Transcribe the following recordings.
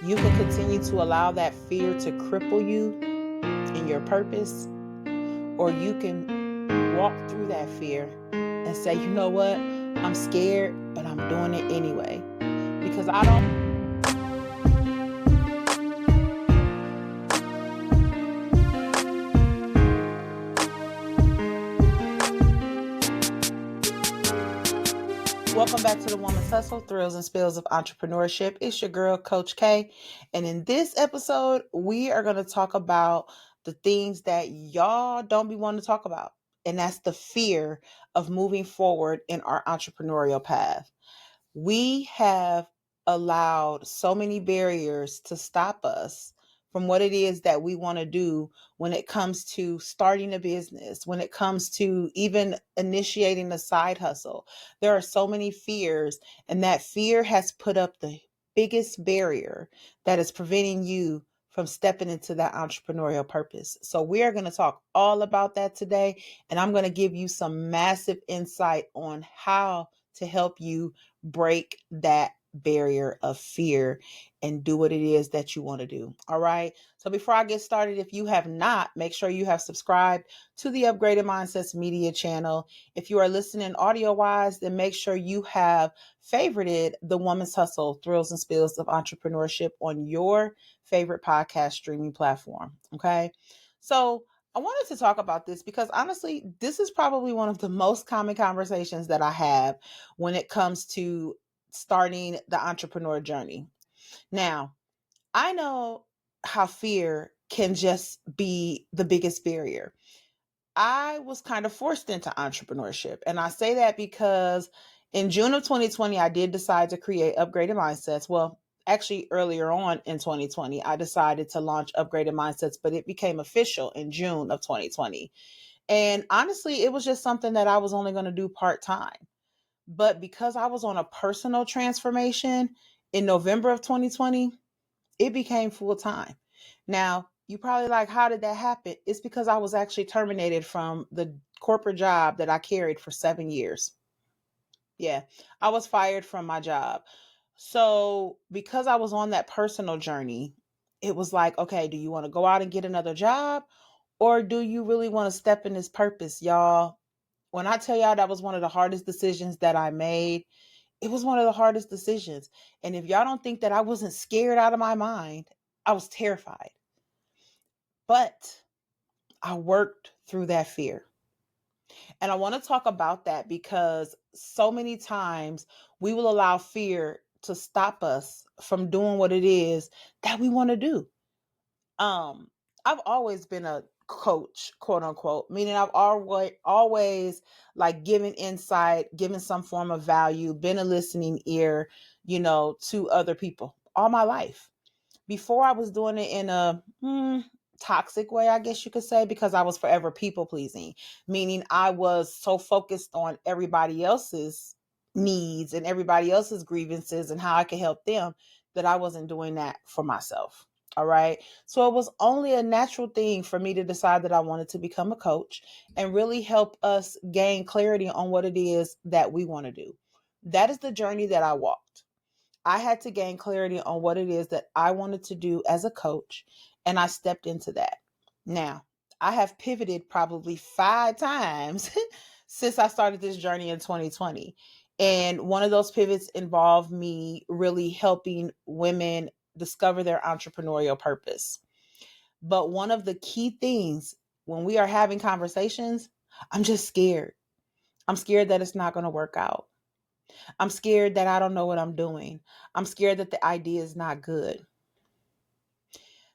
You can continue to allow that fear to cripple you in your purpose, or you can walk through that fear and say, you know what? I'm scared, but I'm doing it anyway. Because I don't. Welcome back to the Woman's Hustle, Thrills and Spills of Entrepreneurship. It's your girl, Coach K. And in this episode, we are going to talk about the things that y'all don't be wanting to talk about. And that's the fear of moving forward in our entrepreneurial path. We have allowed so many barriers to stop us from what it is that we want to do when it comes to starting a business, when it comes to even initiating a side hustle. There are so many fears, and that fear has put up the biggest barrier that is preventing you from stepping into that entrepreneurial purpose. So, we are going to talk all about that today, and I'm going to give you some massive insight on how to help you break that barrier of fear and do what it is that you want to do. All right. So before I get started, if you have not, make sure you have subscribed to the Upgraded Mindsets Media channel. If you are listening audio wise, then make sure you have favorited the Woman's Hustle, Thrills and Spills of Entrepreneurship on your favorite podcast streaming platform. Okay. So I wanted to talk about this because honestly, this is probably one of the most common conversations that I have when it comes to starting the entrepreneur journey. Now, I know how fear can just be the biggest barrier. I was kind of forced into entrepreneurship. And I say that because in June of 2020, I did decide to create Upgraded Mindsets. Well, actually, earlier on in 2020, I decided to launch Upgraded Mindsets, but it became official in June of 2020. And honestly, it was just something that I was only going to do part time. But because I was on a personal transformation in November of 2020, it became full time. Now, you probably like, how did that happen? It's because I was actually terminated from the corporate job that I carried for 7 years. Yeah, I was fired from my job. So, because I was on that personal journey, it was like, okay, do you want to go out and get another job? Or do you really want to step in this purpose, y'all? When I tell y'all that was one of the hardest decisions that I made, it was one of the hardest decisions. And if y'all don't think that I wasn't scared out of my mind, I was terrified. But I worked through that fear. And I want to talk about that because so many times we will allow fear to stop us from doing what it is that we want to do. Um, I've always been a coach, quote unquote, meaning I've always like given insight, given some form of value, been a listening ear, to other people all my life. Before I was doing it in a toxic way, I guess you could say, because I was forever people pleasing, meaning I was so focused on everybody else's needs and everybody else's grievances and how I could help them that I wasn't doing that for myself. All right. So it was only a natural thing for me to decide that I wanted to become a coach and really help us gain clarity on what it is that we want to do. That is the journey that I walked. I had to gain clarity on what it is that I wanted to do as a coach, and I stepped into that. Now, I have pivoted probably 5 times since I started this journey in 2020. And one of those pivots involved me really helping women discover their entrepreneurial purpose. But one of the key things when we are having conversations, I'm just scared. I'm scared that it's not going to work out. I'm scared that I don't know what I'm doing. I'm scared that the idea is not good.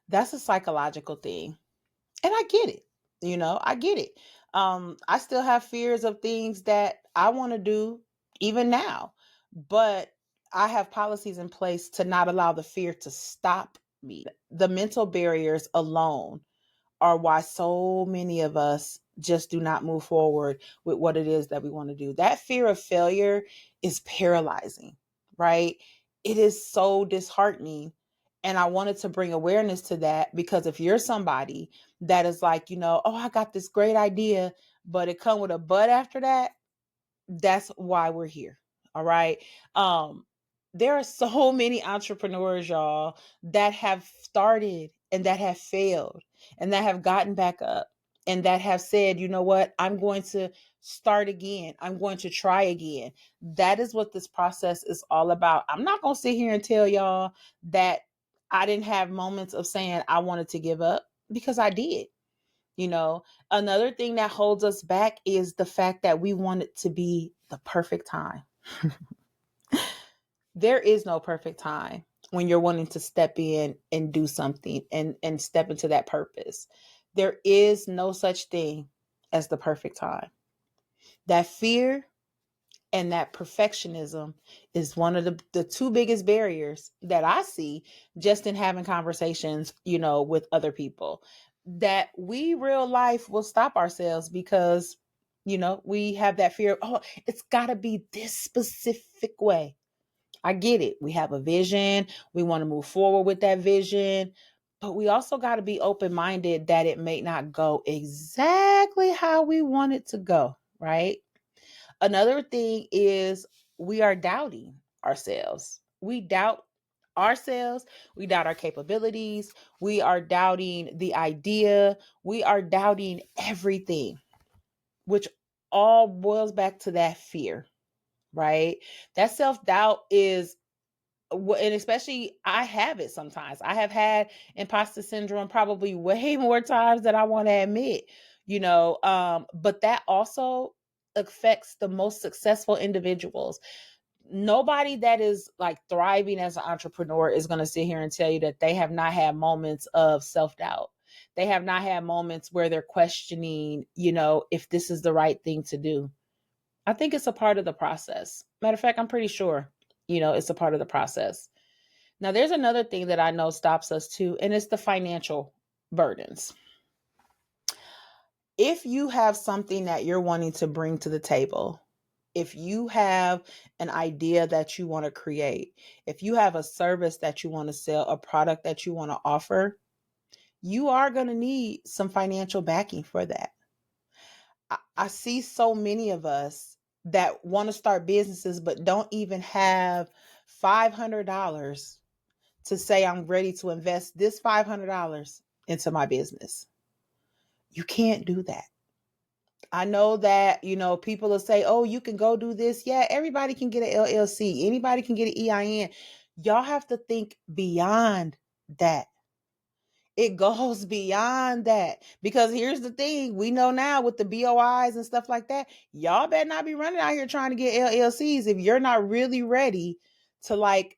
That's a psychological thing. And I get it. I get it. I still have fears of things that I want to do even now, but I have policies in place to not allow the fear to stop me. The mental barriers alone are why so many of us just do not move forward with what it is that we want to do. That fear of failure is paralyzing, right? It is so disheartening. And I wanted to bring awareness to that because if you're somebody that is like, oh, I got this great idea, but it come with a but after that, that's why we're here. All right. Um, There are so many entrepreneurs, y'all, that have started and that have failed and that have gotten back up and that have said, you know what, I'm going to start again. I'm going to try again. That is what this process is all about. I'm not going to sit here and tell y'all that I didn't have moments of saying I wanted to give up, because I did. You know, another thing that holds us back is the fact that we want it to be the perfect time. There is no perfect time when you're wanting to step in and do something and step into that purpose. There is no such thing as the perfect time. That fear and that perfectionism is one of the two biggest barriers that I see just in having conversations, with other people, that we real life will stop ourselves because, we have that fear. Oh, it's got to be this specific way. I get it. We have a vision. We want to move forward with that vision. But we also got to be open minded that it may not go exactly how we want it to go, right? Another thing is we are doubting ourselves. We doubt ourselves. We doubt our capabilities. We are doubting the idea. We are doubting everything, which all boils back to that fear, right? That self doubt is, and especially I have it sometimes. I have had imposter syndrome probably way more times than I want to admit, but that also affects the most successful individuals. Nobody that is like thriving as an entrepreneur is going to sit here and tell you that they have not had moments of self-doubt. They have not had moments where they're questioning, if this is the right thing to do. I think it's a part of the process. Matter of fact, I'm pretty sure, it's a part of the process. Now, there's another thing that I know stops us too, and it's the financial burdens. If you have something that you're wanting to bring to the table, if you have an idea that you want to create, if you have a service that you want to sell, a product that you want to offer, you are going to need some financial backing for that. I see so many of us that want to start businesses but don't even have $500 to say I'm ready to invest this $500 into my business. You can't do that. I know that, people will say, oh, you can go do this. Yeah, everybody can get an LLC. Anybody can get an EIN. Y'all have to think beyond that. It goes beyond that, because here's the thing. We know now with the BOIs and stuff like that, y'all better not be running out here trying to get LLCs if you're not really ready to like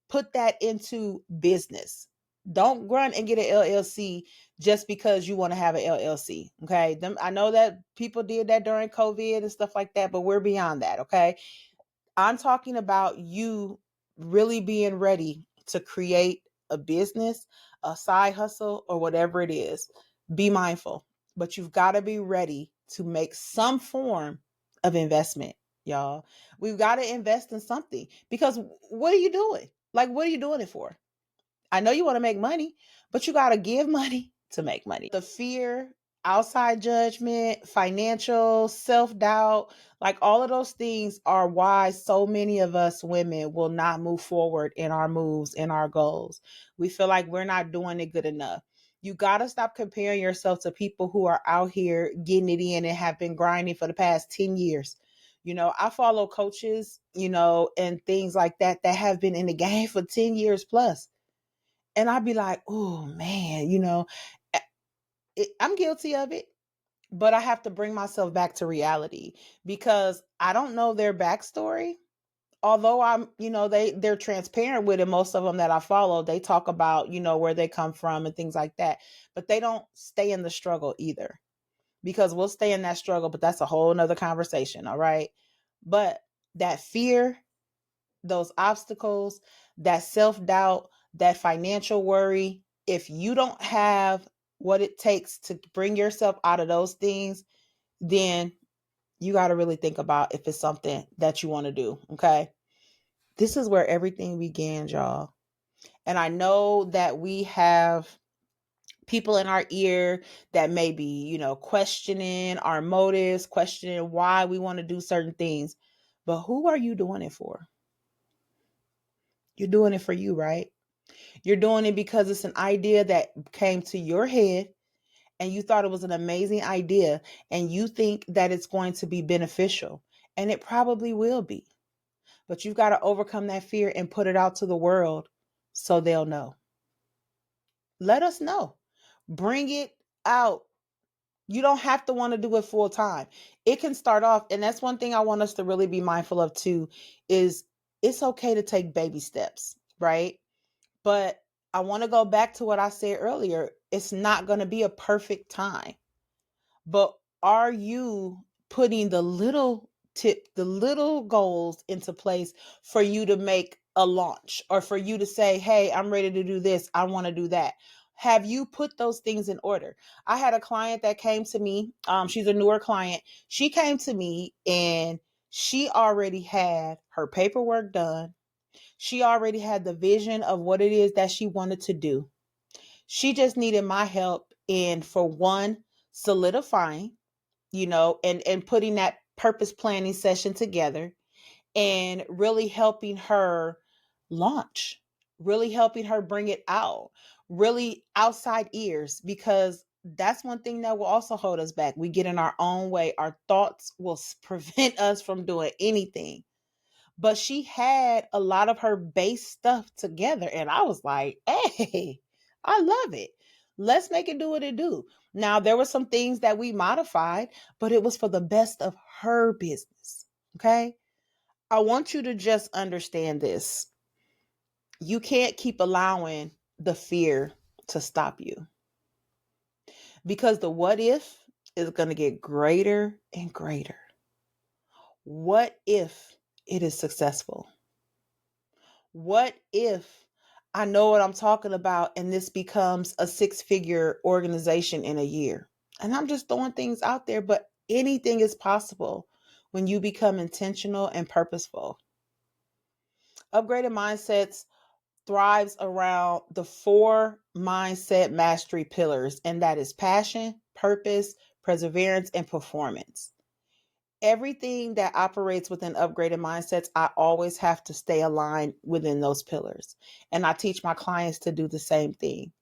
put that into business. Don't run and get an LLC just because you want to have an LLC. Okay. I know that people did that during COVID and stuff like that, but we're beyond that. Okay. I'm talking about you really being ready to create a business, a side hustle, or whatever it is. Be mindful, but you've got to be ready to make some form of investment, y'all. We've got to invest in something, because what are you doing? Like, what are you doing it for? I know you want to make money, but you got to give money to make money. The fear, outside judgment, financial, self doubt, like all of those things are why so many of us women will not move forward in our moves, in our goals. We feel like we're not doing it good enough. You got to stop comparing yourself to people who are out here getting it in and have been grinding for the past 10 years. I follow coaches, and things like that have been in the game for 10 years plus. And I'd be like, oh man, I'm guilty of it, but I have to bring myself back to reality because I don't know their backstory. Although they're transparent with it. Most of them that I follow, they talk about, where they come from and things like that, but they don't stay in the struggle either, because we'll stay in that struggle, but that's a whole nother conversation. All right. But that fear, those obstacles, that self-doubt, that financial worry, if you don't have what it takes to bring yourself out of those things, then you got to really think about if it's something that you want to do. Okay. This is where everything began, y'all. And I know that we have people in our ear that may be, questioning our motives, questioning why we want to do certain things. But who are you doing it for? You're doing it for you, right? You're doing it because it's an idea that came to your head and you thought it was an amazing idea and you think that it's going to be beneficial. And it probably will be. But you've got to overcome that fear and put it out to the world so they'll know. Let us know. Bring it out. You don't have to want to do it full time. It can start off, and that's one thing I want us to really be mindful of too, is it's okay to take baby steps, right? But I want to go back to what I said earlier. It's not going to be a perfect time. But are you putting the little goals into place for you to make a launch or for you to say, hey, I'm ready to do this. I want to do that. Have you put those things in order? I had a client that came to me. She's a newer client. She came to me and she already had her paperwork done. She already had the vision of what it is that she wanted to do. She just needed my help in, for one, solidifying, and putting that purpose planning session together and really helping her launch, really helping her bring it out, really outside ears, because that's one thing that will also hold us back. We get in our own way. Our thoughts will prevent us from doing anything. But she had a lot of her base stuff together. And I was like, hey, I love it. Let's make it do what it do. Now, there were some things that we modified, but it was for the best of her business. Okay. I want you to just understand this. You can't keep allowing the fear to stop you because the what if is going to get greater and greater. What if it is successful? What if I know what I'm talking about and this becomes a 6-figure organization in a year? And I'm just throwing things out there, but anything is possible when you become intentional and purposeful. Upgraded Mindsets thrives around the 4 mindset mastery pillars, and that is passion, purpose, perseverance, and performance. Everything that operates within upgraded mindsets, I always have to stay aligned within those pillars. And I teach my clients to do the same thing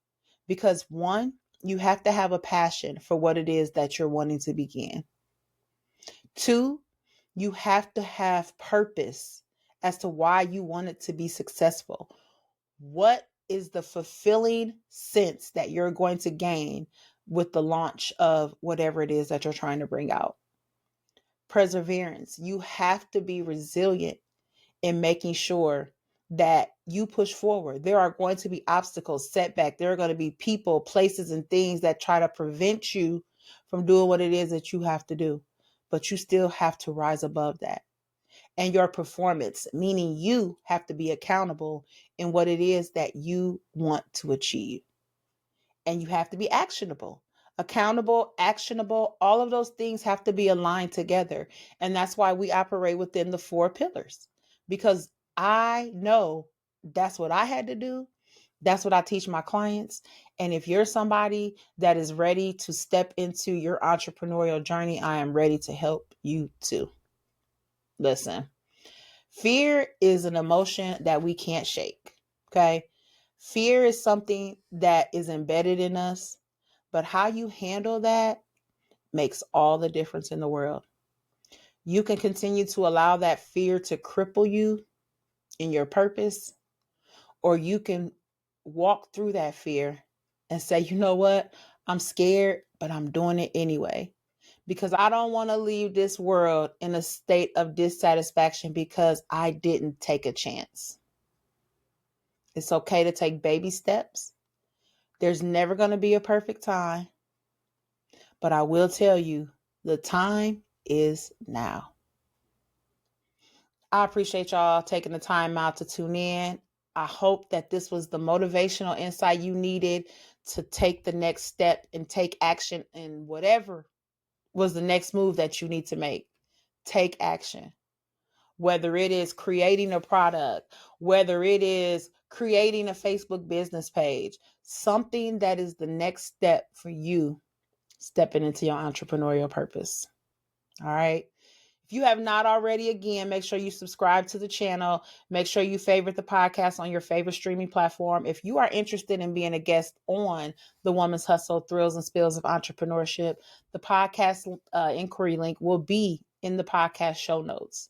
because one, you have to have a passion for what it is that you're wanting to begin. 2, you have to have purpose as to why you want it to be successful. What is the fulfilling sense that you're going to gain with the launch of whatever it is that you're trying to bring out? Perseverance. You have to be resilient in making sure that you push forward. There are going to be obstacles, setback. There are going to be people, places, and things that try to prevent you from doing what it is that you have to do. But you still have to rise above that. And your performance, meaning you have to be accountable in what it is that you want to achieve. And you have to be actionable. Accountable, actionable, all of those things have to be aligned together. And that's why we operate within the 4 pillars. Because I know that's what I had to do. That's what I teach my clients. And if you're somebody that is ready to step into your entrepreneurial journey, I am ready to help you too. Listen, fear is an emotion that we can't shake. Okay. Fear is something that is embedded in us. But how you handle that makes all the difference in the world. You can continue to allow that fear to cripple you in your purpose, or you can walk through that fear and say, you know what? I'm scared, but I'm doing it anyway. Because I don't want to leave this world in a state of dissatisfaction because I didn't take a chance. It's okay to take baby steps. There's never going to be a perfect time. But I will tell you, the time is now. I appreciate y'all taking the time out to tune in. I hope that this was the motivational insight you needed to take the next step and take action in whatever was the next move that you need to make. Take action. Whether it is creating a product, whether it is creating a Facebook business page, something that is the next step for you stepping into your entrepreneurial purpose. All right. If you have not already, again, make sure you subscribe to the channel. Make sure you favorite the podcast on your favorite streaming platform. If you are interested in being a guest on The Woman's Hustle, Thrills and Spills of Entrepreneurship, the podcast inquiry link will be in the podcast show notes.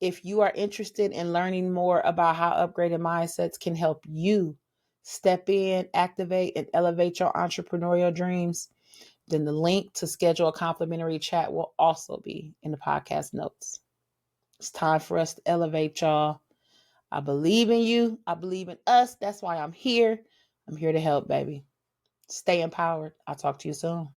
If you are interested in learning more about how upgraded mindsets can help you step in, activate, and elevate your entrepreneurial dreams, then the link to schedule a complimentary chat will also be in the podcast notes. It's time for us to elevate, y'all. I believe in you. I believe in us. That's why I'm here. I'm here to help, baby. Stay empowered. I'll talk to you soon.